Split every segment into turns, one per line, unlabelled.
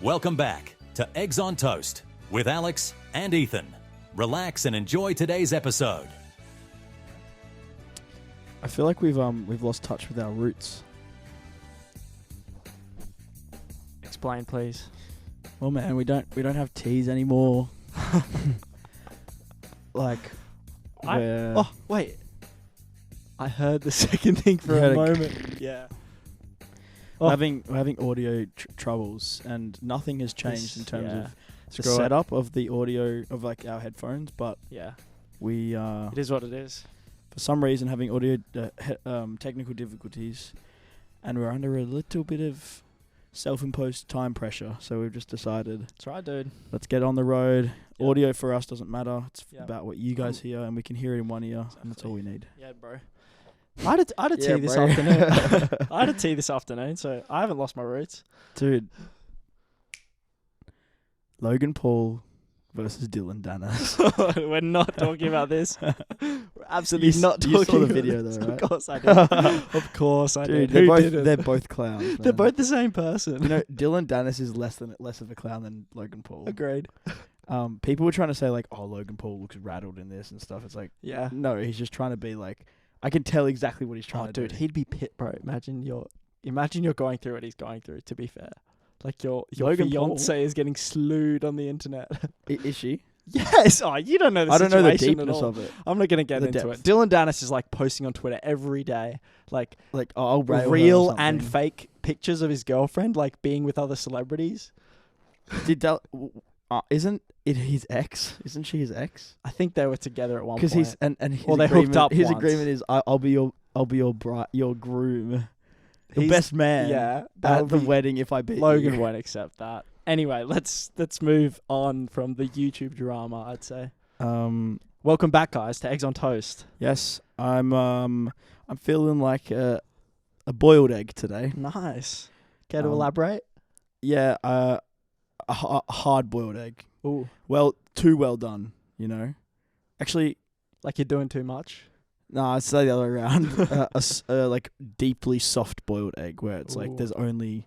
Welcome back to Eggs on Toast with Alex and Ethan. Relax and enjoy today's episode.
I feel like we've lost touch with our roots.
Explain, please.
Well, man, we don't have teas anymore.
Oh, wait. I heard the second thing for a moment. Yeah.
We're having audio troubles, and nothing has changed in terms of the setup of the audio of like our headphones. But we
it is what it is.
For some reason, having audio technical difficulties, and we're under a little bit of self-imposed time pressure. So we've just decided,
That's right, dude.
let's get on the road.
Yep.
Audio for us doesn't matter. It's
Yep.
about what you guys hear, and we can hear it in one ear, and that's all we need.
Yeah, bro. I had a tea this
bro.
afternoon. I had a tea this afternoon, so I haven't lost my roots.
Dude, Logan Paul versus Dylan Dennis.
We're not talking about this. We're absolutely not talking
You saw the
about
video
this.
though, right?
Of course I did. Of course I
Dude,
did.
they're both clowns. Man.
They're both the same person.
You know, Dylan Dennis is less of a clown than Logan Paul.
Agreed.
People were trying to say like, oh, Logan Paul looks rattled in this and stuff. It's like,
Yeah.
no, he's just trying to be like, I can tell exactly what he's trying to do.
Dude, he'd be pit, bro. Imagine you're going through what he's going through. To be fair, like your
Logan
fiance is getting slewed on the internet.
Is she?
Yes. Oh, you don't know the
I don't
situation
know the deepness
at all.
of it.
I'm not gonna get
The
into
depth.
it. Dylan Dennis is like posting on Twitter every day, like
Like, oh, I'll rail her or
real and
something.
fake pictures of his girlfriend, like being with other celebrities.
Isn't it his ex? Isn't she his ex?
I think they were together at one point.
Because he's and his
Well, they
agreement,
hooked up
His
once.
agreement is, I'll be your groom, your
He's-
best man.
yeah, that
At
would
the
be-
wedding if I beat
Logan
you.
won't accept that. Anyway, let's move on from the YouTube drama. I'd say. Welcome back, guys, to Eggs on Toast.
Yes, I'm feeling like a boiled egg today.
Nice. Care to
Um,
elaborate?
Yeah, a hard boiled egg.
Ooh,
Well, too well done. You know, actually,
like you're doing too much.
no, I'd say the other way around. Like deeply soft boiled egg, where it's like
Ooh.
there's only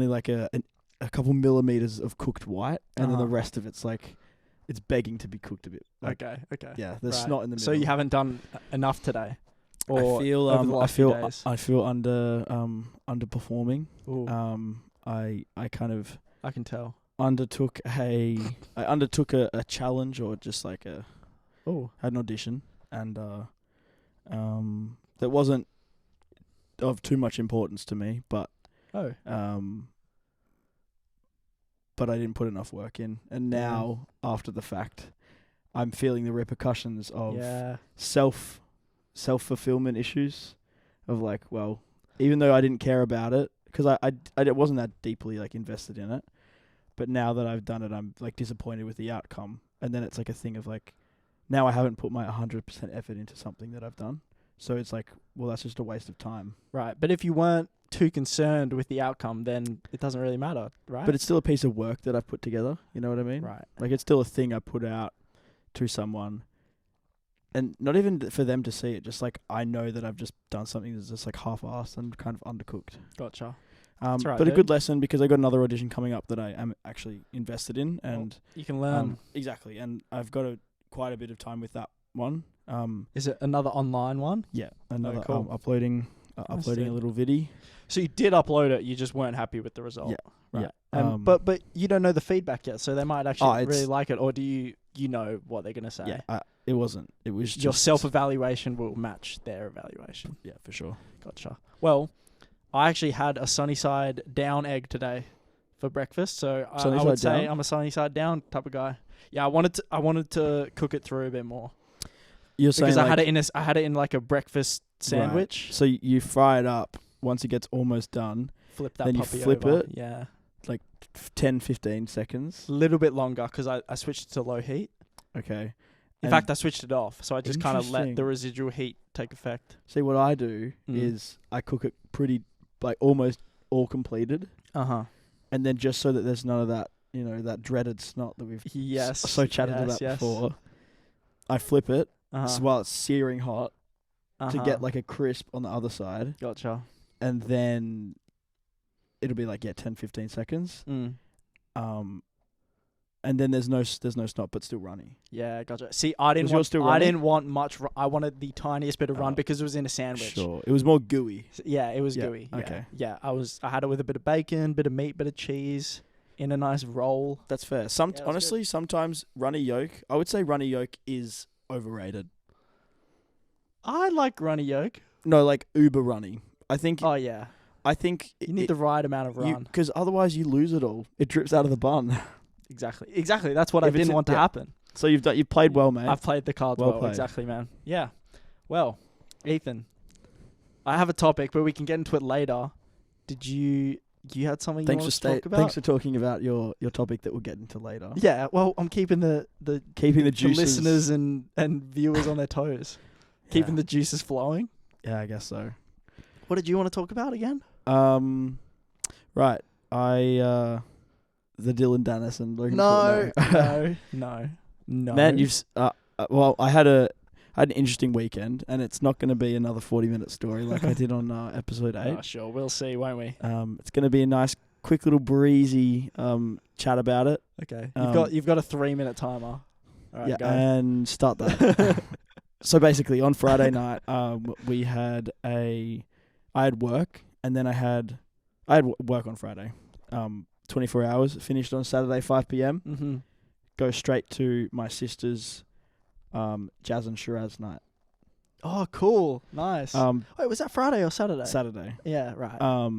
like a couple millimeters of cooked white, and then the
Uh-huh.
rest of it's like it's begging to be cooked a bit. Like,
Okay.
yeah, there's
Right.
snot in the middle.
So you haven't done enough today, or
I feel
over the last few days?
I feel underperforming.
Ooh,
I kind of
I can tell.
undertook a challenge, or just like had an audition, and that wasn't of too much importance to me, but
Oh,
but I didn't put enough work in, and now after the fact, I'm feeling the repercussions of
yeah.
self-fulfillment issues of like, well, even though I didn't care about it, because I wasn't that deeply like invested in it, but now that I've done it, I'm like disappointed with the outcome, and then it's like a thing of like, now I haven't put my 100% effort into something that I've done, so it's like, well, that's just a waste of time.
Right, but if you weren't too concerned with the outcome, then it doesn't really matter, right?
But it's still a piece of work that I've put together, you know what I mean?
right.
Like, it's still a thing I put out to someone, and not even for them to see it, just like I know that I've just done something that's just like half-assed and kind of undercooked.
Gotcha.
Right,
right,
but a
dude.
good lesson, because I got another audition coming up that I am actually invested in, and
You can learn.
exactly, and I've got quite a bit of time with that one.
Is it another online one?
Yeah, another
cool.
uploading
Nice,
uploading a
dude.
little viddy.
So you did upload it, you just weren't happy with the result.
Yeah, right.
Yeah. But you don't know the feedback yet, so they might actually
it's-
really like it, or do you know what they're gonna say?
Yeah, it wasn't. It was
Your
just
self-evaluation will match their evaluation.
Yeah, for sure.
Gotcha. Well, I actually had a sunny side down egg today for breakfast, so I
Sunny
would
side
say
down?
I'm a sunny side down type of guy. Yeah, I wanted to cook it through a bit more
You're saying
because I
like,
had it in like a breakfast sandwich.
so you fry it up once it gets almost done,
Flip that
Then you
puppy
flip
over.
it?
Yeah,
10, 15 seconds.
a little bit longer because I switched it to low heat.
Okay.
In
And
fact, I switched it off, so I just kind of let
Interesting.
the residual heat take effect.
see, what I do is I cook it pretty, like almost all completed, and then just so that there's none of that, that dreaded snot that we've
Yes.
so chatted about before, I flip it while it's searing hot to get like a crisp on the other side,
Gotcha.
and then it'll be like 10, 15 seconds.
Mm.
And then there's no snot, but still runny.
Yeah, gotcha. See, I didn't
Was yours
want
still
I
runny?
didn't want much. I wanted the tiniest bit of run
Oh.
because it was in a sandwich.
Sure, it was more gooey.
Yeah, it was
Yeah,
gooey. Yeah.
okay.
Yeah, I had it with a bit of bacon, bit of meat, bit of cheese, in a nice roll.
That's fair.
Yeah, that's
Honestly, sometimes runny yolk. I would say runny yolk is overrated.
I like runny yolk.
No, like uber runny. I think.
Oh yeah,
I think
you need the right amount of run.
because otherwise you lose it all. It drips out of the bun.
Exactly. That's what I
If it's
didn't want to
yeah.
happen.
So you've played well, mate.
I've played the cards
Well
well.
played.
Exactly, man. Yeah. Well, Ethan, I have a topic, but we can get into it later. Did you had something you wanted to talk about?
Thanks for talking about your topic that we'll get into later.
Yeah. Well, I'm keeping the
juices.
listeners and viewers on their toes, keeping the juices flowing.
Yeah, I guess so.
What did you want to talk about again?
Right. The Dylan Dennis and Logan.
No.
Man, you've well, I had an interesting weekend, and it's not going to be another 40-minute story like I did on episode 8.
Oh, sure, we'll see, won't we?
It's going to be a nice, quick little breezy chat about it.
Okay. You've got a 3-minute timer. All right,
Yeah,
go.
and start that. So basically, on Friday night, I had work, and then I had work on Friday. 24 hours. Finished on Saturday 5 p.m.
Mm-hmm.
Go straight to my sister's jazz and Shiraz night.
Oh, cool. Nice. Wait, was that Friday or Saturday?
Saturday.
Yeah, right.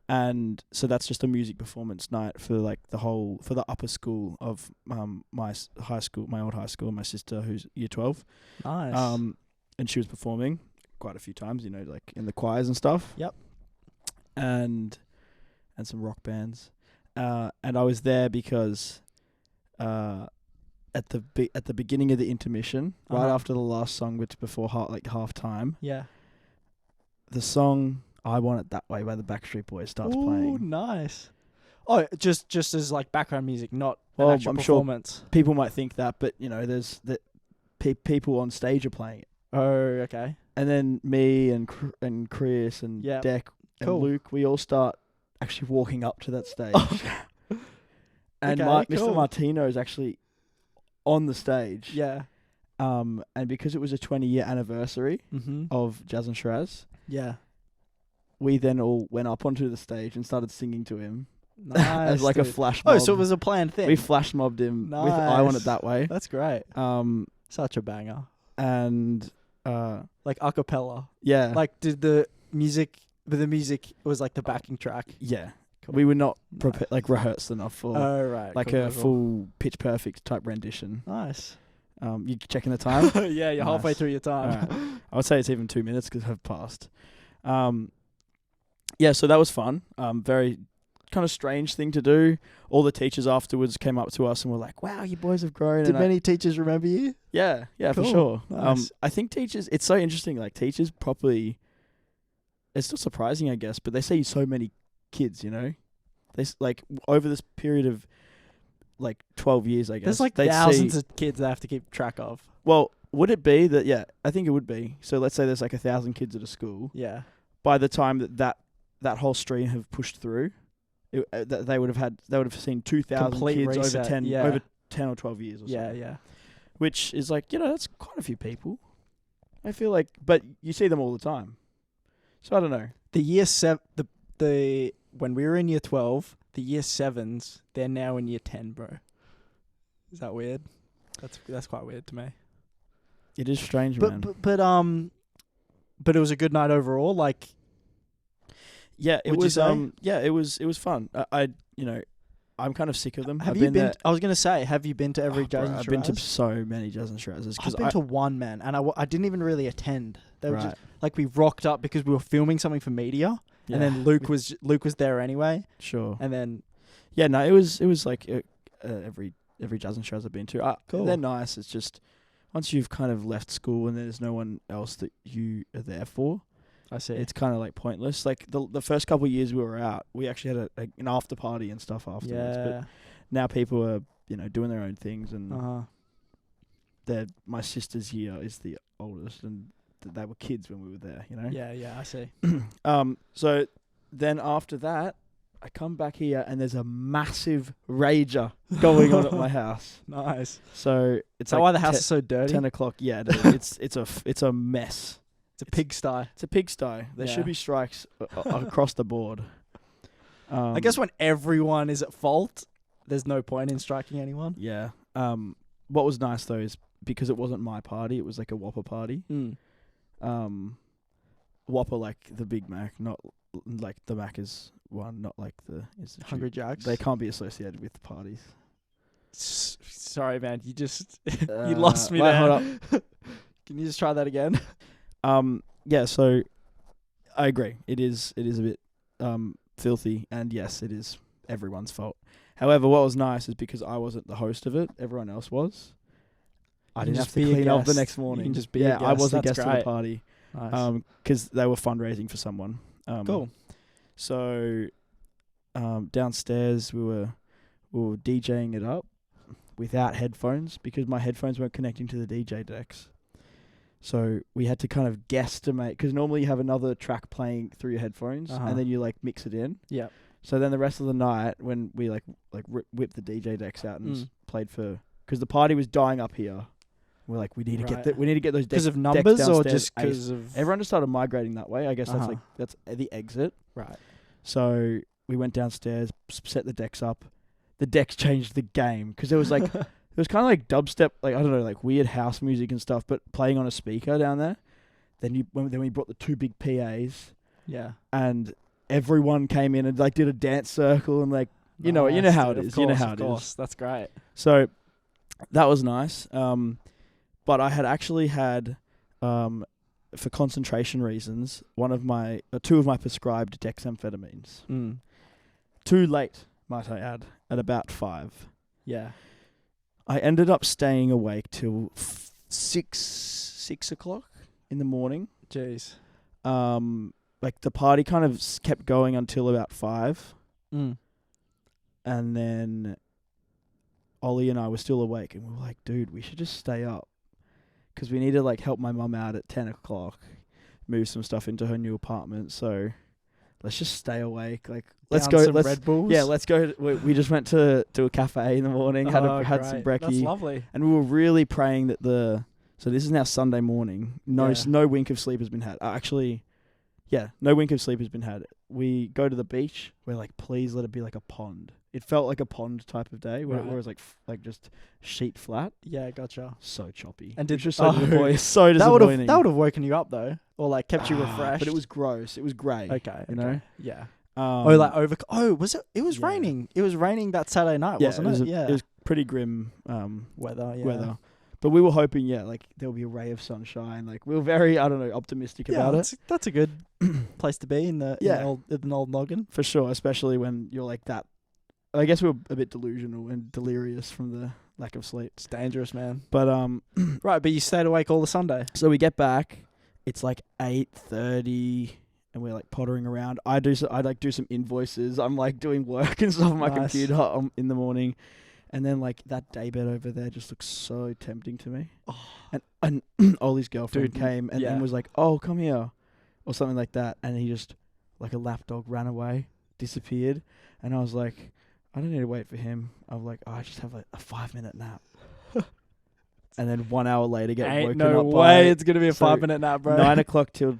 And so that's just a music performance night for like for the upper school of my high school, my old high school. My sister, who's year 12.
Nice.
And she was performing quite a few times, like in the choirs and stuff.
Yep.
And some rock bands. And I was there because at the beginning of the intermission, right after the last song, which before half time,
yeah.
the song "I Want It That Way" by the Backstreet Boys starts playing.
Oh, nice. Oh, just as like background music, not
Well,
an actual
I'm sure
performance.
People might think that, but there's people on stage are playing it.
Oh, okay.
And then me and Chris and Deck and Luke, we all start actually walking up to that stage. And Mr. Martino is actually on the stage.
Yeah.
And because it was a 20-year anniversary of Jazz and Shiraz,
yeah,
we then all went up onto the stage and started singing to him.
Nice,
as like a flash mob.
Oh, so it was a planned thing.
We flash mobbed him with "I Want It That Way."
That's great. Such a banger.
And
like a cappella.
Yeah.
Like did the music was like the backing track.
Yeah.
Cool.
We were not rehearsed enough for
cool.
full pitch perfect type rendition.
Nice.
You checking the time?
Yeah, you're halfway through your time.
Right. I would say it's even 2 minutes because I've passed. Yeah, so that was fun. Very kind of strange thing to do. All the teachers afterwards came up to us and were like, "Wow, you boys have grown."
Did many teachers remember you?
Yeah,
Cool.
for sure.
Nice.
I think teachers, it's so interesting. Like teachers probably, it's not surprising, I guess, but they see so many kids. They like over this period of like 12 years, I guess.
There's like thousands of kids they have to keep track of.
Well, would it be that? Yeah, I think it would be. So let's say there's like 1,000 kids at a school.
Yeah.
By the time that whole stream have pushed through, they would have seen 2,000
Complete
kids
reset,
over 10 or 12 years or something.
Yeah.
Which is like, that's quite a few people. I feel like, but you see them all the time. So I don't know.
The year 7, the when we were in year 12, the year 7s, they're now in year 10, bro. Is that weird? That's quite weird to me.
It is strange, man.
But it was a good night overall. Like,
yeah, it
would
was.
you say?
Yeah, it was fun. I'm kind of sick of them.
Have you been? I was gonna say, have you been to every Jazz and Shiraz?
I've been to so many Jazz and Shirazes.
I've been to one, man, and I didn't even really attend. They were
Right.
just like we rocked up because we were filming something for media, and then Luke was there anyway.
Sure.
And then
no, it was like every Jazz and Shiraz I've been to.
Cool.
They're nice. It's just once you've kind of left school and there's no one else that you are there for.
I see.
It's kind of like pointless. Like the first couple of years we were out, we actually had an after party and stuff afterwards.
Yeah.
But now people are doing their own things, and my sister's year is the oldest, and they were kids when we were there.
Yeah, I see.
So then after that, I come back here and there's a massive rager going on at my house.
Nice.
So it's
Is that
like
why the house is so dirty?
10 o'clock. Yeah, dude, it's a mess.
It's a pigsty.
It's a pigsty. There should be strikes across the board.
I guess when everyone is at fault, there's no point in striking anyone.
Yeah. What was nice though is because it wasn't my party, it was like a Whopper party. Whopper like the Big Mac, not like the Macca's one, not like the Institute.
Hungry Jacks.
They can't be associated with parties.
Sorry, man. You just you lost me
wait,
there.
hold up.
Can you just try that again?
Yeah. So I agree. It is a bit filthy, and yes, it is everyone's fault. However, what was nice is because I wasn't the host of it, everyone else was. I didn't have to clean up the next morning.
You can just be a guest.
I was a
That's
guest of
great.
the party.
Nice.
Because they were fundraising for someone.
Cool.
So, downstairs we were DJing it up without headphones because my headphones weren't connecting to the DJ decks. So we had to kind of guesstimate because normally you have another track playing through your headphones and then you like mix it in.
Yeah.
So then the rest of the night when we whipped the DJ decks out and played for because the party was dying up here. We're like, we need to get those decks
because of numbers
decks
or
downstairs
just because of
everyone just started migrating that way. I guess that's the exit.
Right.
So we went downstairs, set the decks up. The decks changed the game because there was like it was kind of like dubstep, like I don't know, like weird house music and stuff, but playing on a speaker down there. Then we brought the two big PAs.
Yeah.
And everyone came in and like did a dance circle and like you know how it is. You know how it is.
That's great.
So that was nice. But I had actually had, for concentration reasons, two of my prescribed dexamphetamines. Too late, might I add, at about 5.
Yeah.
I ended up staying awake till 6 o'clock in the morning.
Jeez.
Like the party kind of kept going until about 5. And then Ollie and I were still awake and we were like, dude, we should just stay up. Because we need to like help my mum out at 10 o'clock, move some stuff into her new apartment. So let's just stay awake. Like let's go.
Some Red Bulls.
Yeah, let's go. We just went to a cafe in the morning. Had some brekkie.
That's lovely.
And we were really praying that so this is now Sunday morning. No wink of sleep has been had. No wink of sleep has been had. We go to the beach. We're like, please let it be like a pond. It felt like a pond type of day where it was like just sheet flat.
Yeah, gotcha.
So choppy.
And did
so disappointing.
That would have woken you up though, or like kept you refreshed.
But it was gross. It was grey.
Okay.
You know.
Yeah.
Was
it? It was raining. It was raining that Saturday night, wasn't it?
It was pretty grim
weather. Yeah.
weather. But we were hoping, like there'll be a ray of sunshine. Like we were very, optimistic about it.
That's a good place to be in the old noggin
for sure. Especially when you're like that. I guess we were a bit delusional and delirious from the lack of sleep.
It's dangerous, man.
But
right, but you stayed awake all the Sunday.
So we get back. It's like 8:30, and we're like pottering around. I do some invoices. I'm like doing work and stuff on my computer in the morning. And then like that daybed over there just looks so tempting to me. And Ollie's girlfriend came and was like, "Oh, come here," or something like that. And he just like a lapdog ran away, disappeared. And I was like, I don't need to wait for him. I was like, I just have like a 5-minute nap. And then 1 hour later get woken up
it's gonna be a 5-minute nap, bro.
9 o'clock till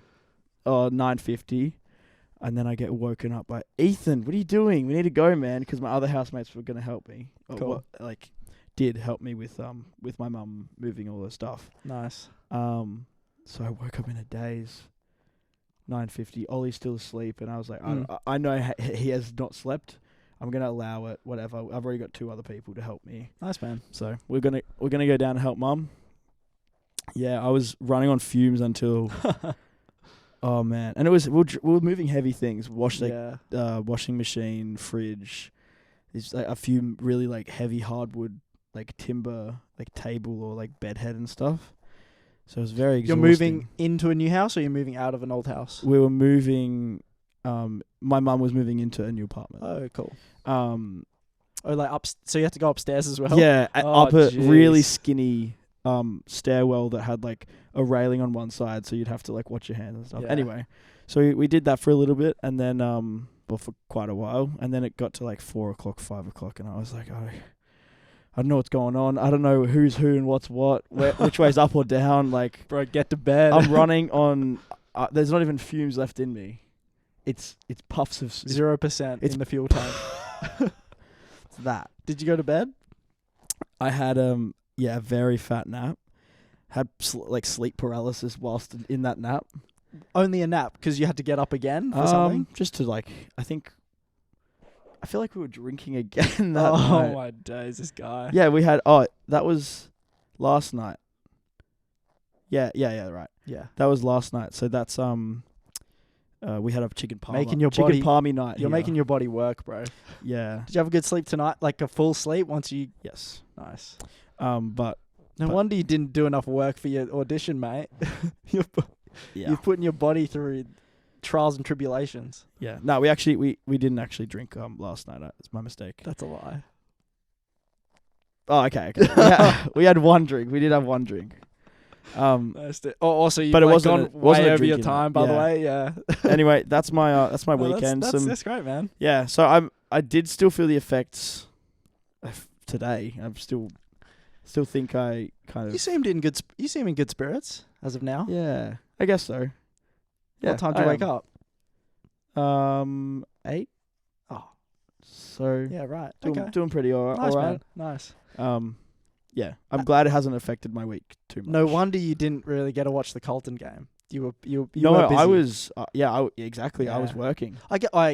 9:50. And then I get woken up by Ethan. What are you doing? We need to go, man. Because my other housemates were gonna help me.
Cool.
Did help me with my mum moving all the stuff.
Nice.
So I woke up in a daze. 9:50. Ollie's still asleep, and I was like, I know he has not slept. I'm gonna allow it. Whatever. I've already got 2 other people to help me.
Nice, man.
So we're gonna go down and help mum. Yeah, I was running on fumes until. Oh man, and we were moving heavy things. Washing machine, fridge. There's like a few really like heavy hardwood, like timber, like table or like bedhead and stuff. So it was very exhausting.
You're moving into a new house, or you're moving out of an old house?
We were moving. My mum was moving into a new apartment.
Oh, cool. So you have to go upstairs as well.
Yeah, up a really skinny stairwell that had like a railing on one side, so you'd have to like watch your hands and stuff.
Yeah.
Anyway, so we did that for a little bit, and then basketball for quite a while, and then it got to like 4 o'clock, 5 o'clock, and I was like, I don't know what's going on. I don't know who's who and what's what, which way's up or down. Like,
Bro, get to bed.
I'm running on. There's not even fumes left in me. It's puffs of
0% in the fuel tank.
It's that.
Did you go to bed?
I had a very fat nap. Had sleep paralysis whilst in that nap.
Only a nap because you had to get up again for something?
Just to I feel like we were drinking again that night.
Oh my days, this guy.
Yeah, we had, that was last night. Yeah, right.
Yeah.
That was last night. So that's, we had a chicken parm.
Making your
chicken
body,
parmy night.
You're making your body work, bro.
Yeah.
Did you have a good sleep tonight? Like a full sleep once you...
Yes.
Nice.
But
No wonder you didn't do enough work for your audition, mate. You're putting your body through trials and tribulations.
Yeah. No, we didn't actually drink last night. It's my mistake.
That's a lie.
Oh, okay. We had one drink. We did have one drink.
Also, you've
but it
gone
wasn't
way
a
over your
drinking
time,
night.
by the way. Yeah.
Anyway, that's my
No,
weekend.
That's great, man.
Yeah. So I did still feel the effects today. I'm still think I kind of.
You seem in good spirits as of now.
Yeah, I guess so. Yeah.
What time do you wake up?
8.
Oh.
So
Yeah, right.
doing pretty all
Nice,
right.
man. Nice.
Yeah, I'm glad it hasn't affected my week too much.
No wonder you didn't really get to watch the Colton game. You were busy.
I was. Exactly. I was
Yeah.
working,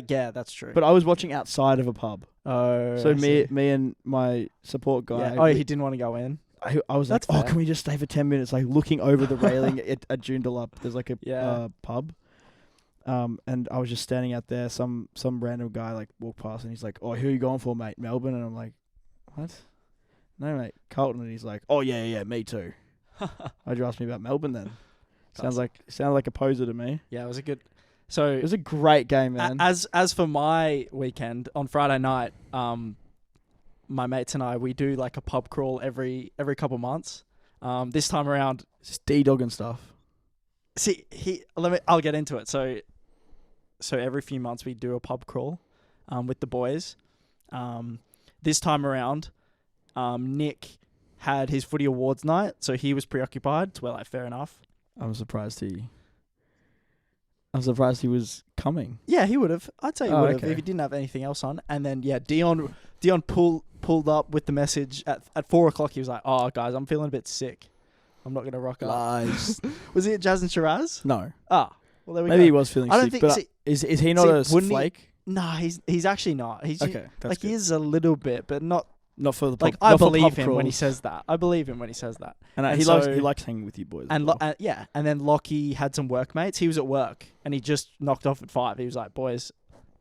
Yeah, that's true.
but I was watching outside of a pub.
Oh,
So
I
me
see.
and my support guy.
Yeah. Oh, he didn't want to go in.
I was
That's
like,
fair.
can we just stay for 10 minutes? Like looking over the railing at Joondalup. There's like a
Yeah.
pub. And I was just standing out there. Some random guy like walked past and he's like, "Oh, who are you going for, mate? Melbourne?" And I'm like, "What? No, mate, Carlton." And he's like, "Oh yeah, me too." Why'd you ask me about Melbourne then? Sounded like a poser to me.
Yeah, it was a good. So
It was a great game, man.
As for my weekend on Friday night, my mates and I, we do like a pub crawl every couple months. This time around,
Just D-dog and stuff.
I'll get into it. So every few months we do a pub crawl, with the boys. This time around, Nick had his footy awards night, so he was preoccupied. Well, like, fair enough.
I'm surprised he was coming.
Yeah, he would have. I'd say he
Oh,
would have
okay.
if he didn't have anything else on. And then Dion pulled up with the message at 4 o'clock. He was like, "Oh, guys, I'm feeling a bit sick. I'm not gonna rock up."
Lies.
Was he at Jazz and Shiraz?
No.
Ah, well there we
Maybe
go.
he was feeling
I don't
sick,
think-
but is he not a
wouldn't he-
flake?
No, he's actually not. He's
Okay, that's
like
good.
he is a little bit, but not
Not for the pub,
like I
not for
believe
pub
him when he
crawls.
says that. I believe him when he says that.
And,
and
he
so-
likes hanging with you boys.
And
as well.
and then Lockie had some workmates. He was at work and he just knocked off at 5. He was like, "Boys,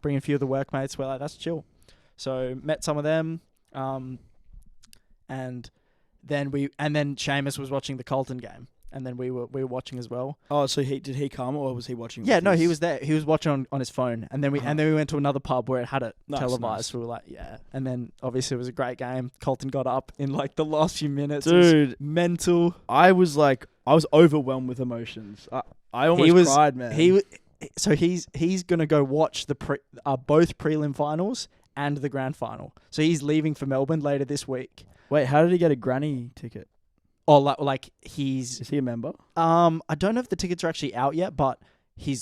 bring a few of the workmates." We're like, "That's chill." So met some of them, and then Seamus was watching the Colton game, and then we were watching as well.
Oh, so did he come or was he watching?
Yeah,
with
no,
his-
he was there. He was watching on his phone, and then we went to another pub where it had it
Nice,
televised.
nice.
We were like, yeah, and then obviously it was a great game. Colton got up in like the last few minutes. It was
Dude,
mental.
I was overwhelmed with emotions. I almost cried, man.
He's gonna go watch the both prelim finals and the grand final. So he's leaving for Melbourne later this week.
Wait, how did he get a granny ticket?
Oh, like he's
Is he a member?
I don't know if the tickets are actually out yet, but he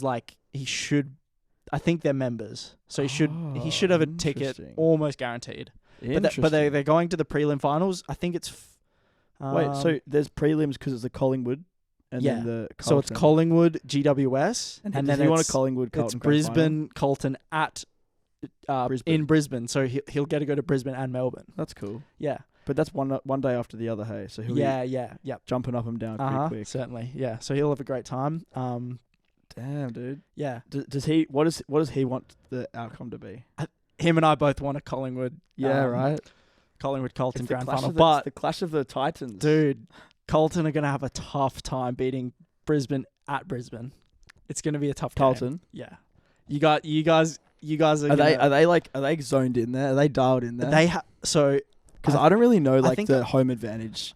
should. I think they're members, so he should have a ticket
Interesting.
almost guaranteed. But
Interesting.
they're going to the prelim finals. I think it's.
Wait, so there's prelims because it's the Collingwood, and
Yeah.
then the
So it's
Carlton.
Collingwood, GWS, and
does
then
he want
it's,
a Collingwood
it's
Carlton grand final?
Brisbane, Colton at
Brisbane.
in Brisbane. So he'll get to go to Brisbane and Melbourne.
That's cool.
Yeah,
But that's one day after the other, hey. So he'll be
yeah.
jumping up and down pretty quick.
Certainly. Yeah, so he'll have a great time.
Damn, dude.
Yeah,
Does he? What does he want the outcome to be?
him and I both want a Collingwood.
Yeah, right.
Collingwood Colton
It's the
grand
clash
final,
of
but
the clash of the Titans,
dude, Colton are gonna have a tough time beating Brisbane at Brisbane. It's gonna be a tough game.
Carlton.
Yeah, you guys are.
Are they zoned in there? Are they dialed in there?
So
Because I don't really know like
think
the home advantage,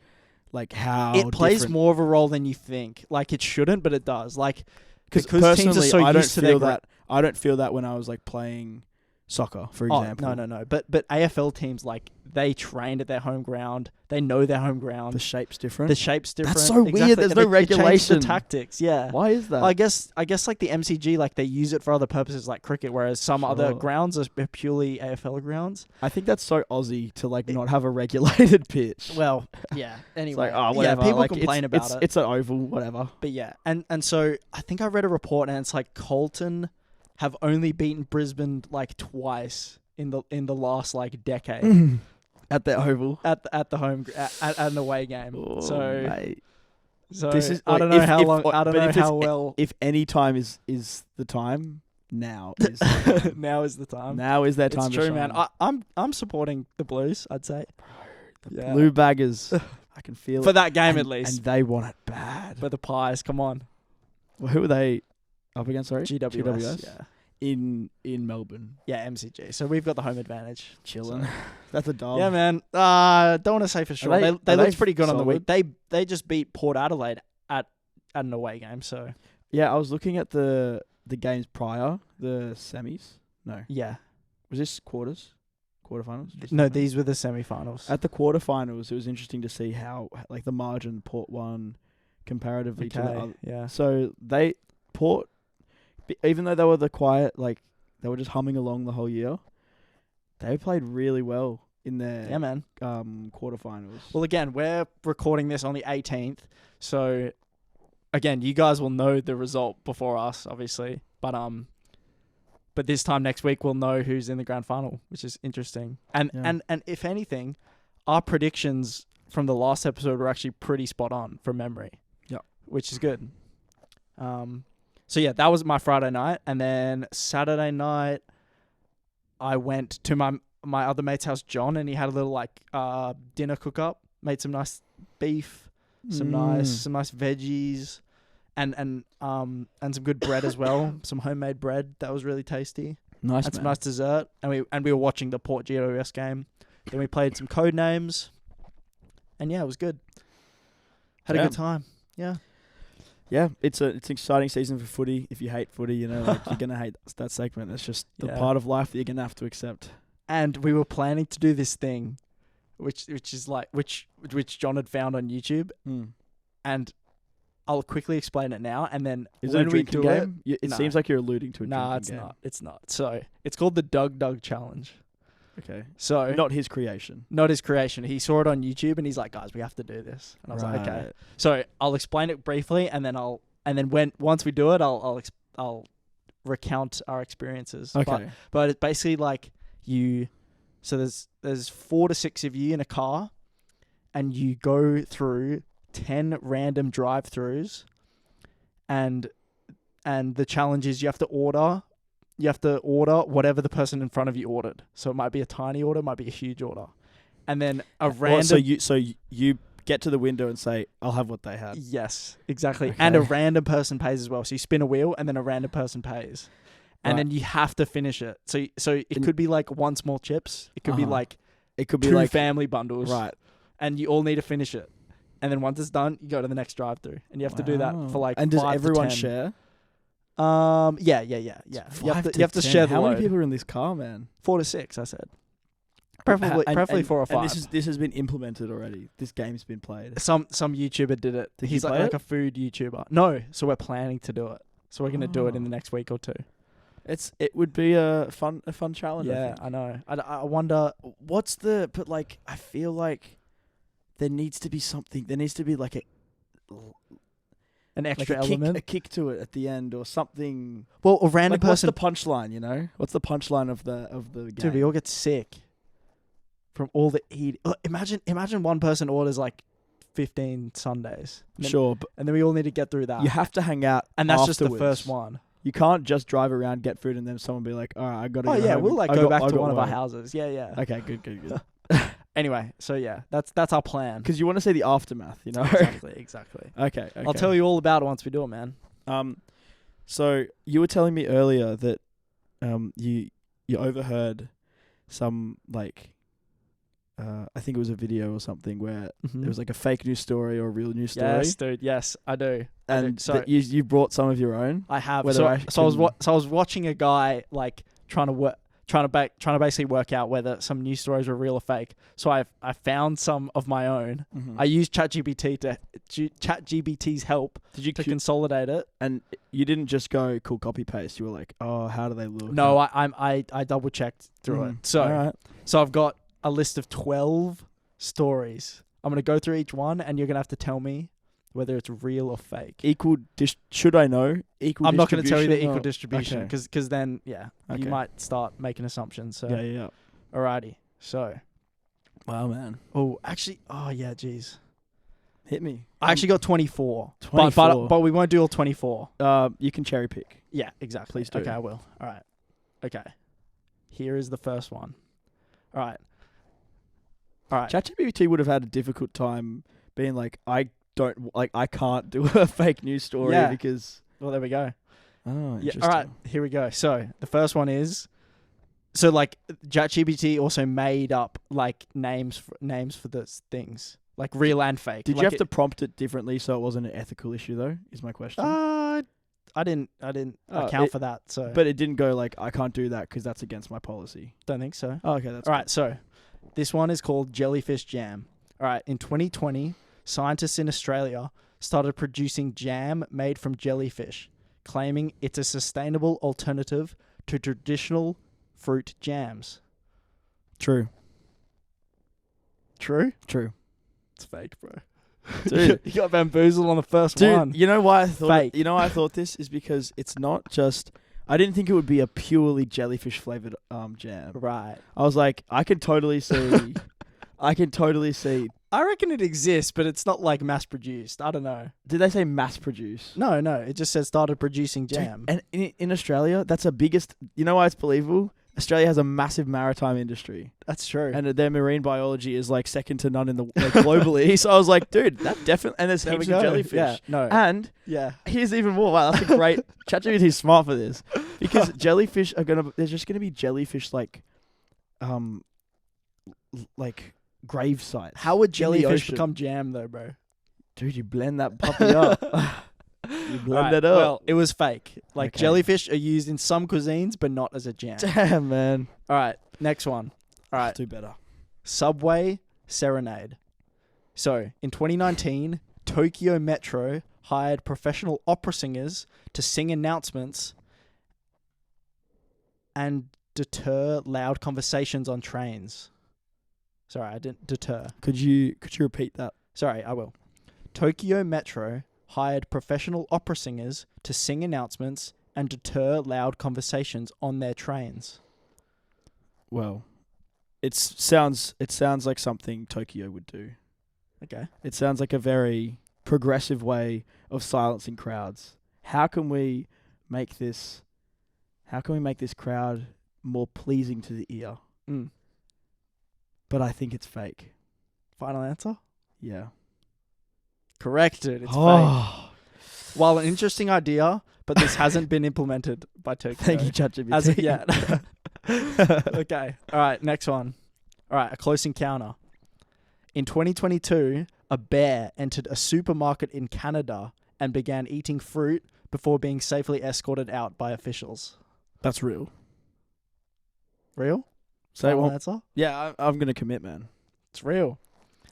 like how
it plays
different-
more of a role than you think. Like it shouldn't, but it does. Like
Because
teams are
personally,
so
I don't
used to their
feel that. I don't feel that when I was like playing soccer, for example.
No. But AFL teams, like, they trained at their home ground. They know their home ground.
The shape's different.
The shape's different.
That's so weird.
Exactly.
There's
They
no regulation.
changed the tactics, yeah.
Why is that?
I guess like the MCG, like, they use it for other purposes like cricket, whereas some other
Sure.
grounds are purely AFL grounds.
I think that's so Aussie to like not have a regulated pitch.
Well, yeah.
It's
Anyway,
like, oh, whatever.
yeah, people
like,
complain about it.
It's an oval, whatever.
But yeah, and so I think I read a report, and it's like Colton have only beaten Brisbane like twice in the last like decade
At the oval.
at the home at an away game.
Oh,
so
mate.
so
This is,
I
like,
don't know how long. I don't
but
know
if it's-
how well.
If any time is the time, now is the time.
Now is the time.
Now is their time
It's
to
true,
shine.
man. I'm supporting the Blues. I'd say yeah.
Blue baggers. I can feel
for
it.
that game
And-
at least.
And they want it bad.
For the Pies, come on.
Well, who are they up against, sorry?
GWS. Yeah.
In Melbourne.
Yeah, MCG. So we've got the home advantage.
Chilling.
So-
That's a dub.
Yeah, man. Don't want to say for sure.
they-
They
are
looked
they
pretty good on the week.
solid?
They just beat Port Adelaide at an away game. So
Yeah, I was looking at the games prior, the semis. No.
yeah,
Was this quarterfinals?
no, these were the semi-finals.
At the quarterfinals, it was interesting to see how like the margin Port won comparatively to the
Okay,
other.
yeah,
So Port, even though they were the quiet, like they were just humming along the whole year, they played really well in their
yeah, man.
quarterfinals.
Well, again, we're recording this on the 18th, so again, you guys will know the result before us, obviously, but this time next week we'll know who's in the grand final, which is interesting. And
Yeah.
and if anything, our predictions from the last episode were actually pretty spot on from memory.
Yeah,
which is good. So yeah, that was my Friday night, and then Saturday night, I went to my other mate's house, John, and he had a little like dinner cook up. Made some nice beef, some nice veggies, and some good bread as well. Some homemade bread that was really tasty.
Nice,
And some
man.
nice dessert, and we were watching the Port GWS game. Then we played some code names, and yeah, it was good. Had a good time. Yeah.
Yeah, it's an exciting season for footy. If you hate footy, you know, like, you're gonna hate that segment. It's just the
Yeah.
part of life that you're gonna have to accept.
And we were planning to do this thing, which is like which John had found on YouTube, and I'll quickly explain it now. And then
Is it a
when we
drinking
do
game? It
No.
seems like you're alluding to a drinking
nah, it's
game.
not. It's not. So it's called the Doug Challenge.
Okay.
So
Not his creation.
not his creation. He saw it on YouTube and he's like, guys, we have to do this. And I was like, okay.
Right.
So I'll explain it briefly, and then once we do it, I'll recount our experiences.
Okay.
But it's basically like so there's 4 to 6 of you in a car, and you go through 10 random drive-throughs, and the challenge is you have to order whatever the person in front of you ordered. So it might be a tiny order, might be a huge order, and then a random.
So you get to the window and say, "I'll have what they had."
Yes, exactly.
Okay.
And a random person pays as well. So you spin a wheel, and then a random person pays. And
Right.
then you have to finish it. So it could be like one small chips. It could be
Uh-huh.
like
It could be
2
like
family bundles.
right.
And you all need to finish it. And then once it's done, you go to the next drive-through. And you have to do that for like
And does
5 to
everyone
10.
share?
Yeah. You have to share the
How
load.
many people are in this car, man?
4 to 6, I said. Preferably 4 or 5.
And this has been implemented already. This game's been played.
Some YouTuber did it.
Did
He's
he
like,
play
like a food YouTuber. No, so we're planning to do it. So we're gonna do it in the next week or 2.
It would be a fun challenge.
Yeah,
I think.
I know. I wonder.
But like I feel like there needs to be something. There needs to be like
An
like
extra
a
element.
kick to it at the end or something.
Well, a random
Like
person.
what's the punchline? You know, what's the punchline of the game?
Dude, we all get sick from all the eat. Imagine one person orders like 15 Sundays. And then,
Sure, but
And then we all need to get through that.
you have to hang out,
and that's just the
afterwards.
first one.
You can't just drive around, get food, and then someone be like, "All right, I got to."
Oh
go
yeah,
home
we'll
and
like
I
go
got-
back
I
to
got
one of our
work."
houses. Yeah.
Okay, good.
Anyway, so yeah, that's our plan.
Because you want to see the aftermath, you know.
Exactly.
Okay.
I'll tell you all about it once we do it, man.
So you were telling me earlier that you overheard some like I think it was a video or something where
Mhm.
it was like a fake news story or a real news story.
Yes, dude. Yes, I do.
And
So
that you brought some of your own.
I have.
Whether
So,
I
so I was
can-
so I was watching a guy like trying to basically work out whether some news stories were real or fake. So I found some of my own.
Mhm.
I used ChatGPT's help
Did you
to consolidate it.
and you didn't just go cool copy paste. You were like, oh, how do they look?
No, I double checked through it. So
Alright.
so I've got a list of 12 stories. I'm gonna go through each one, and you're gonna have to tell me whether it's real or fake.
Should I know equal?
I'm not going to tell you the
distribution
equal
or-
distribution
Okay.
because then you
Okay.
might start making assumptions. So
Yeah.
alrighty. So
Wow, man.
yeah, geez.
Hit me.
I actually got 24.
24.
But we won't do all 24.
You can cherry pick.
Yeah, exactly.
Please do.
Okay, I will. All right. Okay. Here is the first one. All right.
ChatGPT would have had a difficult time being like, I can't do a fake news story
Yeah.
because.
Well, there we go.
Oh,
Yeah. All right. Here we go. So the first one is, so like ChatGPT also made up like names for the things, like real and fake.
Did
like
you have to prompt it differently so it wasn't an ethical issue though? Is my question.
I didn't account for that. So
But it didn't go like, I can't do that because that's against my policy.
don't think so.
Oh, okay, that's
All right. So this one is called jellyfish jam. All right. In 2020, scientists in Australia started producing jam made from jellyfish, claiming it's a sustainable alternative to traditional fruit jams.
True.
True?
True.
It's fake, bro.
Dude.
You got bamboozled on the first
Dude,
one.
you know why I thought
Fake.
You know why I thought this is because it's not just. I didn't think it would be a purely jellyfish flavored jam.
Right.
I was like, I can totally see.
I reckon it exists, but it's not like mass produced. I don't know.
Did they say mass produce?
No. It just says started producing jam.
And in Australia, that's a biggest. You know why it's believable? Australia has a massive maritime industry,
That's true.
and their marine biology is like second to none in the globally. So I was like, dude, that definitely. And there's
There we
heaps of
go.
jellyfish.
Yeah. No.
And
yeah.
here's even more. Wow, that's a great. ChatGPT's smart for this because jellyfish are gonna. There's just gonna be jellyfish like grave sites.
How would
in the
jellyfish
ocean.
become jam though, bro?
Dude, you blend that puppy up. You blend
Right,
it up.
Well, it was fake. Like
Okay.
jellyfish are used in some cuisines, but not as a jam.
Damn, man.
All right, next one. All right,
Do better.
Subway Serenade. So in 2019, Tokyo Metro hired professional opera singers to sing announcements and deter loud conversations on trains. Sorry, I didn't deter.
Could you repeat that?
Sorry, I will. Tokyo Metro hired professional opera singers to sing announcements and deter loud conversations on their trains.
Well, it sounds like something Tokyo would do.
Okay.
It sounds like a very progressive way of silencing crowds. How can we make this crowd more pleasing to the ear?
Mm.
But I think it's fake.
Final answer?
Yeah.
Correct, dude. It's fake.
Oh,
While an interesting idea, but this hasn't been implemented by Tokyo.
thank you, ChatGPT.
As of yet. Okay. All right. Next one. All right. A close encounter. In 2022, a bear entered a supermarket in Canada and began eating fruit before being safely escorted out by officials.
That's real.
Real?
Say
Final
what?
answer?
Yeah, I'm gonna commit, man.
It's real.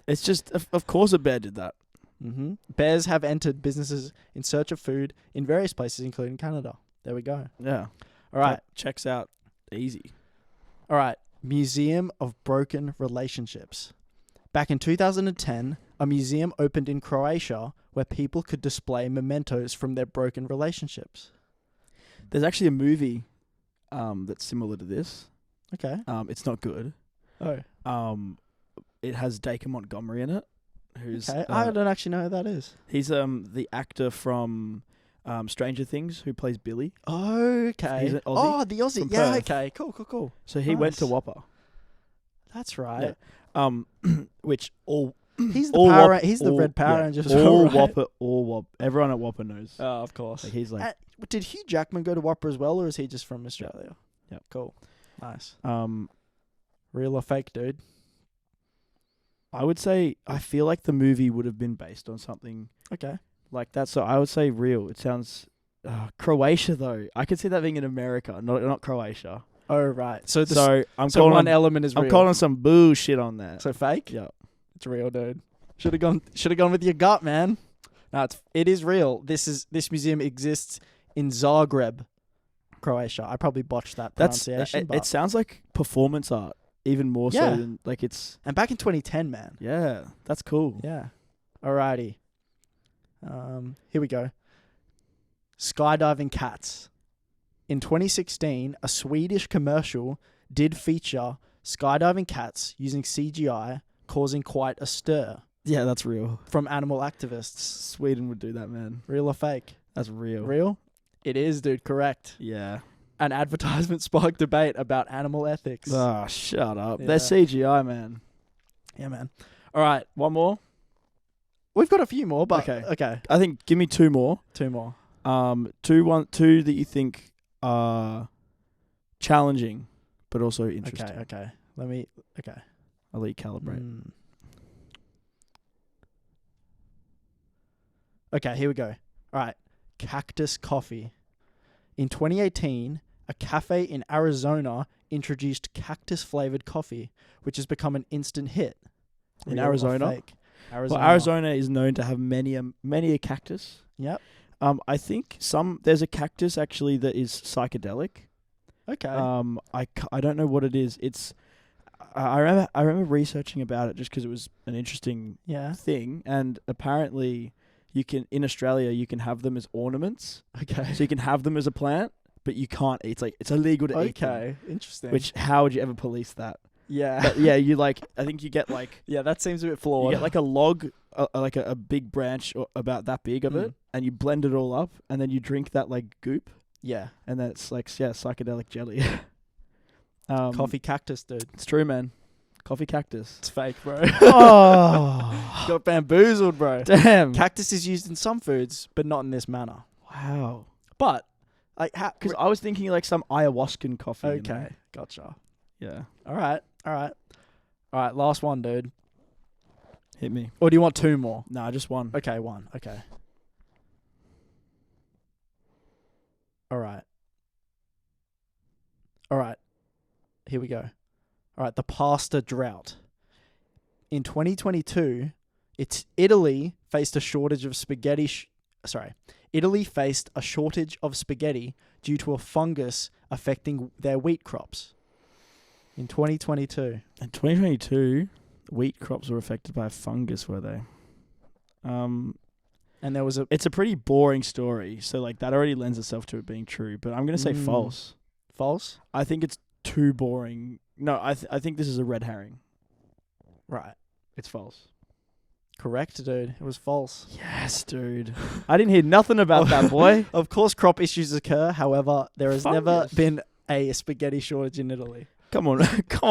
It's just, of course, a bear did that.
Mm-hmm. Bears have entered businesses in search of food in various places, including Canada. There we go.
Yeah.
All right.
That checks out easy.
All right. Museum of Broken Relationships. Back in 2010, a museum opened in Croatia where people could display mementos from their broken relationships.
There's actually a movie that's similar to this.
Okay.
It's not good.
Oh.
It has Dacre Montgomery in it. Who's
Okay. I don't actually know who that is.
he's the actor from Stranger Things who plays Billy.
Okay.
He's an Aussie
Oh, the Aussie.
from
Yeah.
Perth.
Okay. Cool.
So he went to
Nice.
Whopper.
That's right.
Which all
He's the
all
Power.
Whop-
He's the
all-
Red Power
yeah,
Rangers.
all
right?
Whopper, all Whopper. Everyone at Whopper knows.
Oh, of course.
Like he's like
Did Hugh Jackman go to Whopper as well, or is he just from Australia?
Yep.
Cool. Nice.
um
Real or fake, dude?
I would say I feel like the movie would have been based on something
Okay.
like that. So I would say real. It sounds Croatia though. I could see that being in America, not Croatia.
Oh, right. So
I'm
so
calling
one element is real.
I'm calling some bullshit on that.
So fake?
Yeah.
It's real, dude. Should have gone with your gut, man. No, it is real. This museum exists in Zagreb, Croatia. I probably botched that pronunciation.
It sounds like performance art, even more so
Yeah.
than like it's.
And back in 2010, man.
Yeah, that's cool.
Yeah. Alrighty. Here we go. Skydiving cats. In 2016, a Swedish commercial did feature skydiving cats using CGI, causing quite a stir
Yeah, that's real.
from animal activists.
Sweden would do that, man.
Real or fake?
That's real.
Real? It is, dude. Correct.
Yeah.
An advertisement sparked debate about animal ethics.
Ah, shut up.
Yeah.
They're CGI, man.
Yeah, man. All right.
One more.
We've got a few more, but
Okay.
okay.
I think give me two more.
Two more.
Two that you think are challenging, but also interesting.
Okay. Okay.
I'll let you calibrate.
Okay, here we go. All right. Cactus coffee. In 2018, a cafe in Arizona introduced cactus-flavored coffee, which has become an instant hit.
In
Real or
Arizona?
fake? Arizona.
Well, Arizona is known to have many a cactus.
Yep.
I think there's a cactus actually that is psychedelic.
Okay.
I don't know what it is. I remember researching about it just because it was an interesting
yeah.
thing, and apparently in Australia you can have them as ornaments.
Okay.
So you can have them as a plant, but you can't eat. It's illegal to eat them.
Okay. Interesting.
Which, how would you ever police that?
yeah.
But yeah, I think you get
yeah, that seems a bit
you
flawed.
get like a log, like a big branch about that big of it, and you blend it all up, and then you drink that like goop,
yeah.
and then it's like psychedelic jelly.
Coffee cactus, dude.
It's true, man. Coffee cactus.
It's fake, bro.
Oh,
Got bamboozled, bro.
damn.
Cactus is used in some foods, but not in this manner.
Wow.
But like,
Because I was thinking like some ayahuascan coffee. you know?
okay, gotcha.
Yeah.
All right. Last one, dude.
Hit me.
Or do you want two more?
Nah, just one.
Okay, one. Okay. All right. Here we go. All right, the pasta drought. In 2022, Italy faced a shortage of spaghetti. Italy faced a shortage of spaghetti due to a fungus affecting their wheat crops. In 2022.
In 2022, wheat crops were affected by a fungus, were they?
And there was
It's a pretty boring story, so like that already lends itself to it being true. But I'm gonna say false.
False?
I think it's too boring. No, I think this is a red herring.
Right.
It's false.
Correct, dude. It was false.
Yes, dude. I didn't hear nothing about that, boy.
Of course, crop issues occur. However, there has never
Fungus.
been a spaghetti shortage in Italy.
Come on,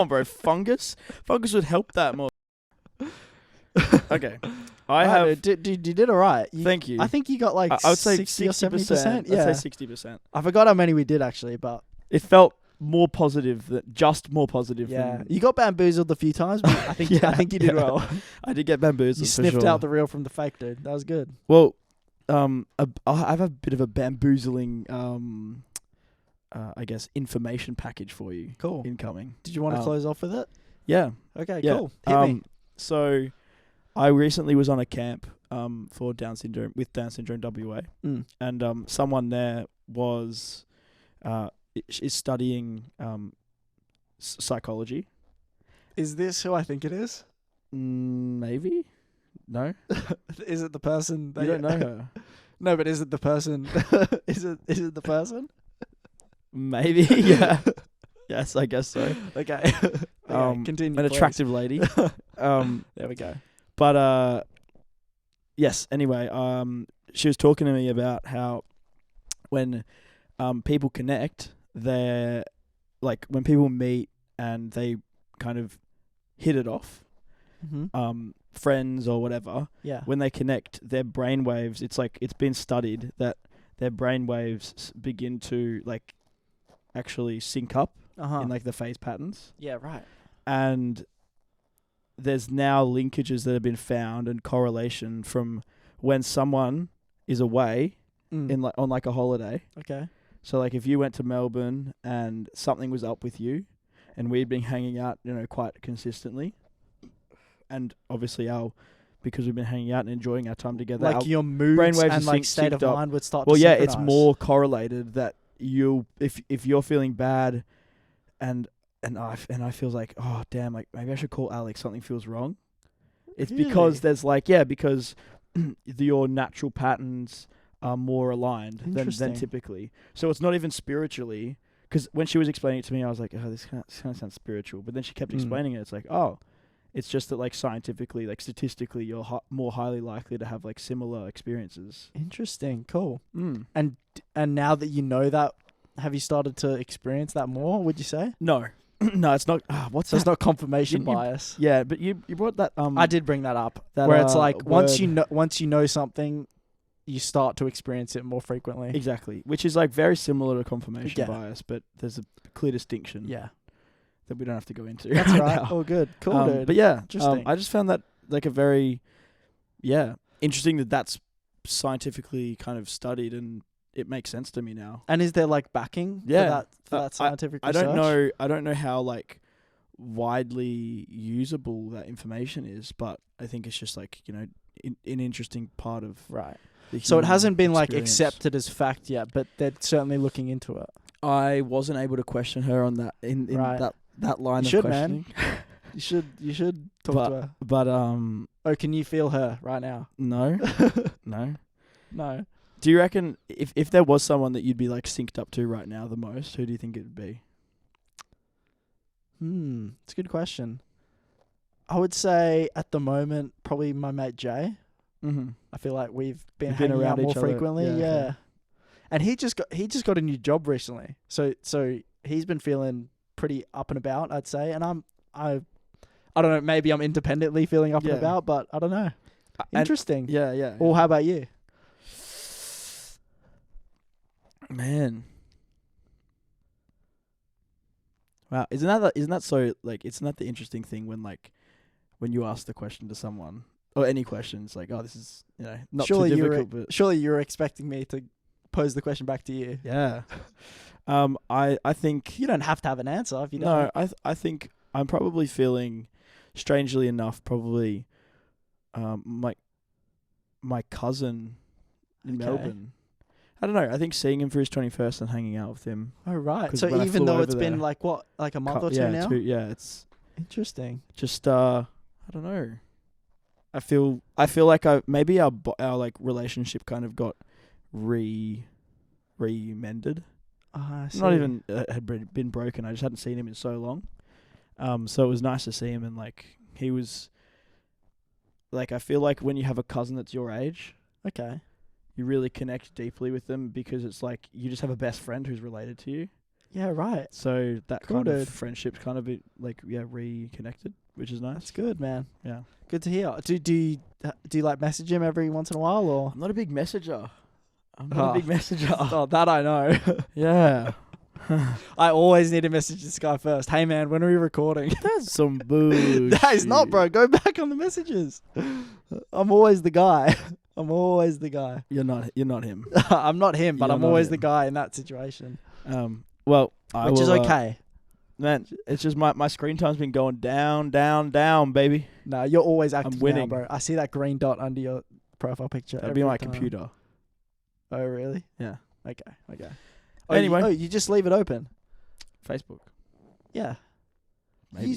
bro. Fungus would help that more. Okay,
You did all right.
Thank you.
I think you got like
I would say
60 or 70%. Yeah.
I'd say 60%.
I forgot how many we did actually, but
It felt more positive more positive.
yeah,
than,
you got bamboozled a few times, but I think
Yeah,
I think you did
yeah.
well.
I did get bamboozled.
You
for
sniffed
sure.
out the real from the fake, dude. That was good.
Well, I have a bit of a bamboozling, I guess, information package for you.
Cool.
Incoming.
Did you want to close off with it?
Yeah.
Okay,
Yeah.
cool. Hit me.
So, I recently was on a camp for Down syndrome WA, and someone there was is studying psychology.
Is this who I think it is?
Maybe. No,
Is it the person?
you don't know her.
No, but is it the person? Is it the person?
Maybe. Yeah. Yes, I guess so.
Okay. Continue.
An
please.
attractive lady.
There we go.
But yes. Anyway, she was talking to me about how when people connect, they're like when people meet and they kind of hit it off, friends or whatever.
Yeah.
When they connect, their brain waves. It's like it's been studied that their brain waves begin to like actually sync up in like the phase patterns.
Yeah. Right.
And there's now linkages that have been found and correlation from when someone is away in like on like a holiday.
Okay.
So like if you went to Melbourne and something was up with you, and we'd been hanging out, quite consistently, and obviously because we've been hanging out and enjoying our time together,
Like your moods
brainwaves
and
are
like state of
synced up.
mind would start.
Well,
to
yeah, it's
synchronize.
more correlated that if you're feeling bad, and I feel like, oh damn, like maybe I should call Alex. Something feels wrong. It's because
Really?
there's because your natural patterns are more aligned than
Interesting.
typically. So it's not even spiritually. Because when she was explaining it to me, I was like, oh, this kind of sounds spiritual. But then she kept explaining it. It's like, oh, it's just that like scientifically, like statistically, you're more highly likely to have like similar experiences.
Interesting. Cool.
Mm.
And now that you know that, have you started to experience that more? Would you say?
No, no, it's not. What's
So it's
that?
not confirmation
You-
bias.
Yeah, but you brought that.
I did bring that up.
that,
Where it's like once
word-
you know something, you start to experience it more frequently.
Exactly, which is like very similar to confirmation
Yeah.
bias, but there's a clear distinction
Yeah.
that we don't have to go into.
That's
right
right.
now.
Oh, good. Cool, dude.
But yeah,
Interesting.
I just found that like a very, interesting that that's scientifically kind of studied, and it makes sense to me now.
And is there like backing
Yeah.
for that scientific
I
research?
don't know how like widely usable that information is, but I think it's just like an interesting part of
Right.
the
So it
human
hasn't been like
experience.
accepted as fact yet, but they're certainly looking into it.
I wasn't able to question her on that in
Right.
that line
You
of
should, man.
questioning.
You should talk to her.
But
Oh, can you feel her right now?
no, no.
No.
Do you reckon if there was someone that you'd be like synced up to right now the most, who do you think it would be?
It's a good question. I would say at the moment probably my mate Jay.
Mm-hmm.
I feel like we've been
You've been
hanging
around
out more
each other.
frequently.
Yeah,
Yeah.
okay.
And he just got a new job recently. So he's been feeling pretty up and about, I'd say. And I don't know, maybe I'm independently feeling up and
Yeah.
about, but I don't know.
And-
Interesting.
Yeah.
Or how about you?
Man. Wow, isn't that so like isn't that the interesting thing when you ask the question to someone or any question, it's like, oh, this is not
Surely
too
you were
difficult, but
Surely you were expecting me to pose the question back to you.
yeah. I think
You don't have to have an answer if you don't.
no, I think I'm probably feeling, strangely enough, probably my cousin in
Okay.
Melbourne. I don't know. I think seeing him for his 21st and hanging out with him.
Oh, right.
'Cause
So
when I
even
flew
though
over
it's been
there-
like what, like a month or two now?
Yeah, it's
Interesting.
just I don't know. I feel like maybe our like relationship kind of got remended.
I see.
Not even had been broken. I just hadn't seen him in so long. So it was nice to see him, and like he was like, I feel like when you have a cousin that's your age,
Okay.
you really connect deeply with them because it's like you just have a best friend who's related to you.
Yeah, right.
So that
Cool,
kind
dude.
of friendship's kind of reconnected, which is nice.
That's good, man.
Yeah.
Good to hear. Do you like message him every once in a while or?
I'm not a big messenger.
Oh. Oh, that I know.
Yeah.
I always need to message this guy first. Hey man, when are we recording?
That's some bullshit.
That is not, bro. Go back on the messages. I'm always the guy. I'm always the guy.
You're not him.
I'm not him, but
You're
I'm
not
always
him.
the guy in that situation.
Well, I
Which is
will,
okay.
Man, it's just my screen time's been going down, baby.
No, you're always active
winning.
now, bro. I see that green dot under your profile picture.
That'd be
every
my
time.
computer.
Oh, really?
Yeah.
Okay.
Anyway.
You just leave it open.
Facebook.
Yeah.
Maybe.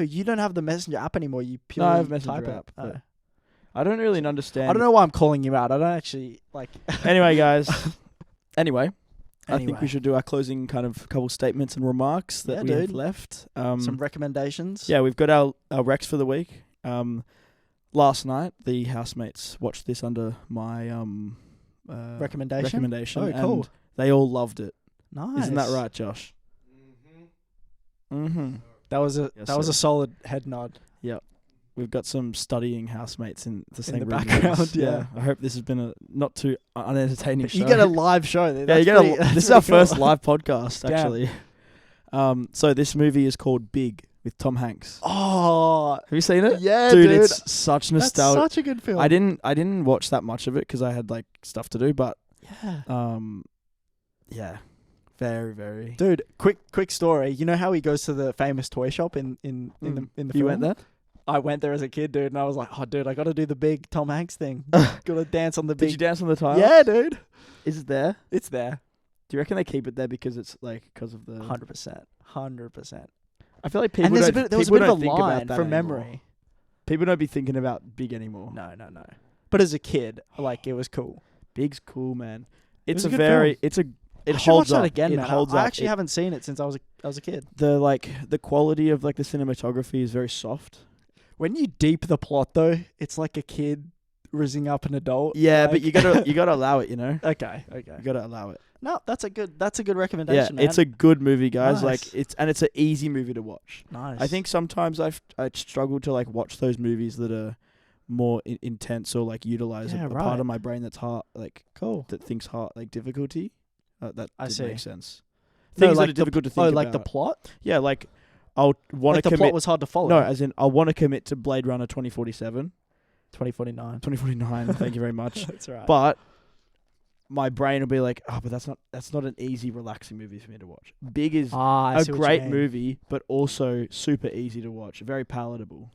You don't have the Messenger app anymore. You
No,
purely
I have Messenger
type it.
app,
Oh.
but I don't really understand.
I don't know why I'm calling you out. I don't actually like.
Anyway, guys. Anyway, I think
Anyway.
we should do our closing kind of couple statements and remarks that
Yeah,
we have
dude.
left.
Some recommendations.
Yeah, we've got our recs for the week. Last night, the housemates watched this under my
Recommendation. Oh, cool.
and they all loved it.
Nice.
Isn't that right, Josh? Mm-hmm.
That was a
Yes,
that was
sir.
a solid head nod.
We've got some studying housemates in the same
the
room with
background,
us.
yeah.
I hope this has been a not too unentertaining show.
You get a live show.
yeah, you get a. This is our first live podcast,
Damn.
actually. So this movie is called Big with Tom Hanks.
Oh,
Have you seen it?
Yeah,
dude,
dude.
it's such
That's
nostalgia.
such a good film.
I didn't watch that much of it because I had like stuff to do, but
Yeah.
yeah, very, very.
Dude, quick story. You know how he goes to the famous toy shop in the film?
You went there?
I went there as a kid, dude, and I was like, oh, dude, I got to do the big Tom Hanks thing. Got to dance on the big.
Did you dance on the tile?
Yeah, dude.
Is it there?
It's there.
Do you reckon they keep it there because it's like because of the
100%. 100%.
I feel like people
And there was a bit of a
think about
line
that
from
anymore.
memory.
People don't be thinking about Big anymore.
No. But as a kid, like, it was cool.
Big's cool, man.
It was
It's
a
a
good
very
film.
it
I should
holds
watch
up
that again,
it
man.
holds
I
up.
actually haven't seen it since I was a kid.
The quality of like the cinematography is very soft.
When you deep the plot though, it's like a kid rizzing up an adult.
Yeah, but
like-
you gotta allow it, you know?
Okay.
You gotta allow it.
No, that's a good recommendation.
Yeah,
man.
it's a good movie, guys.
Nice.
Like it's an easy movie to watch.
nice.
I think sometimes I struggle to like watch those movies that are more intense or like utilize
Yeah,
a
right.
part of my brain that's hard, like
cool.
that thinks hard, like difficulty. That
I
did
see.
make sense.
No,
Things
like
that are difficult to
Oh,
think about.
like the plot.
Yeah, like I'll want
Like
to
the
commit.
plot was hard to follow.
No, as in I want to commit to Blade Runner 2047,
2049.
2049. Thank you very much.
That's right.
But my brain will be like, oh, but that's not an easy, relaxing movie for me to watch. Big is
I
a
see what you
great
mean.
movie, but also super easy to watch, very palatable.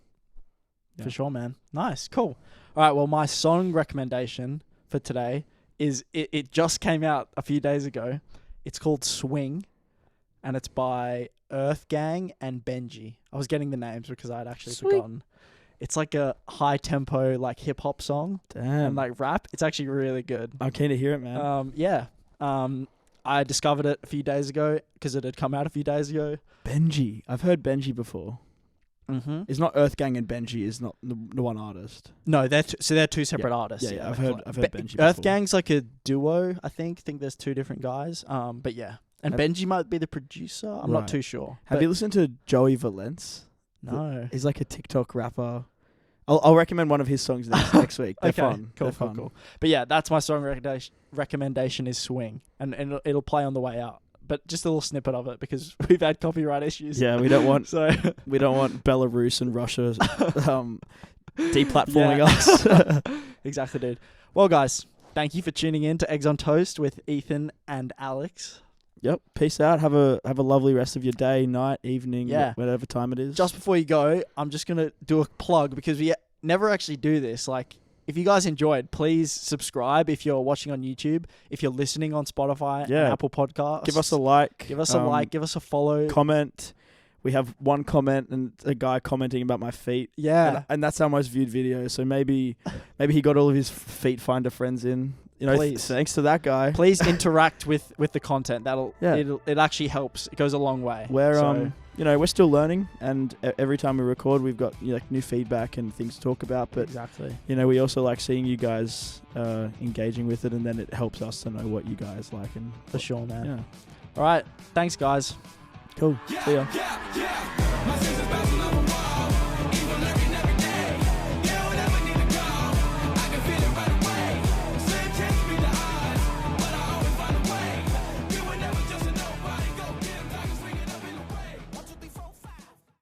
Yeah.
For sure, man. Nice, cool. All right, well, my song recommendation for today is it just came out a few days ago. It's called Swing, and it's by Earth Gang and Benji. I was getting the names because I had actually
Sweet.
forgotten. It's like a high tempo, like hip hop song
Damn,
and like rap. It's actually really good.
I'm keen to hear it, man.
Yeah. I discovered it a few days ago because it had come out a few days ago.
Benji, I've heard Benji before.
Mm-hmm.
It's not Earth Gang and Benji is not the one artist.
No, they're two separate artists.
Yeah, I've
they're
heard
like-
Benji
Earth
before.
Gang's like a duo, I think. I think there's two different guys. But yeah, and
Have-
Benji might be the producer. I'm
Right.
not too sure.
Have
But
you listened to Joey Valence?
No.
He's like a TikTok rapper. I'll recommend one of his songs next week. They're
Okay,
fun.
cool,
They're
cool,
fun.
cool. But yeah, that's my song recommendation is Swing, and it'll play on the way out. But just a little snippet of it because we've had copyright issues.
Yeah, we don't want
So
Belarus and Russia deplatforming
Yeah.
us.
Exactly, dude. Well, guys, thank you for tuning in to Eggs on Toast with Ethan and Alex.
Yep. Peace out. Have a lovely rest of your day, night, evening,
Yeah.
whatever time it is.
Just before you go, I'm just going to do a plug because we never actually do this. Like, if you guys enjoyed, please subscribe if you're watching on YouTube. If you're listening on Spotify and
Yeah.
Apple Podcasts.
give us a like.
Give us a like. Give us a follow.
Comment. We have one comment and a guy commenting about my feet.
Yeah.
And that's our most viewed video. So maybe he got all of his feet finder friends in. You know,
Please.
thanks to that guy.
Please interact with the content.
Yeah.
It actually helps. It goes a long way.
We're
So,
we're still learning, and every time we record, we've got like new feedback and things to talk about. But
exactly.
we also like seeing you guys engaging with it, and then it helps us to know what you guys like. And
For sure, man.
Yeah.
All right. Thanks, guys.
Cool. See ya.
Yeah. My senses bounce